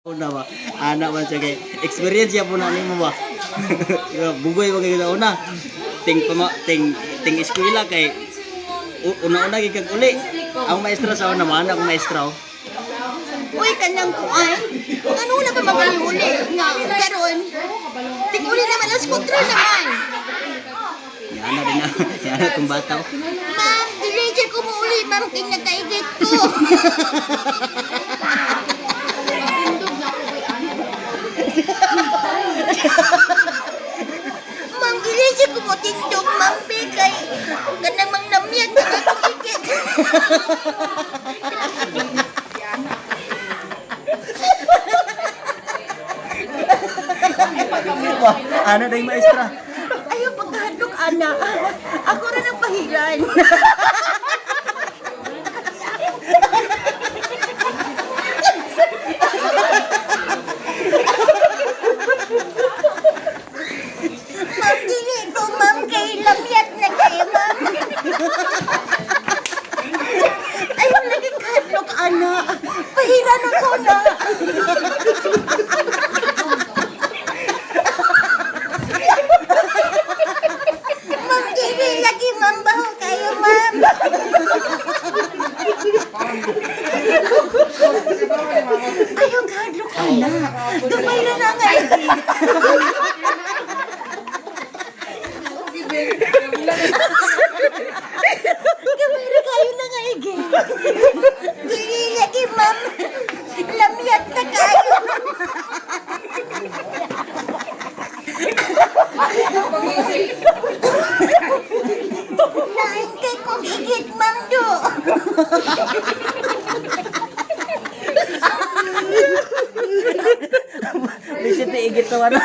Una ba? Anak man siya kay experience ya po na nimo ba? Bugoy ba kita una? Ting eskwela kay una-una gikag uli. Ang maestra sa una man akong maestra. Uy, kanyang kuay. Ano na ba magaliuli? Nga, karon. Tinguli naman ang skutra naman. Yan na din na. Yan na itong bata ko. Ma'am, diligent ko mo uli. Ma'am, kinakaigit ko. Ma'am, diligent ko mo tindog. Ma'am, kay kanang mang namiyag na kakikit. Ano na yung maestra? Ayaw pagkahadlok, anak. Ako rin ang pahiran. Ma'am, dili ko, ma'am, kay lamyat na kayo, ma'am. Ayaw lagi kahadlok, anak. Pahiran ako na. Ma'am, dili lagi, ma'am, baho kayo, ma'am. Ayaw kahadlok, anak. Gamay na na nga. Gamay na kayo na nga, Ige. Dili lagi, ma'am. Lamyat na kayo. Nain kay kong igit, ma'am, do. Bisit na igit na wala.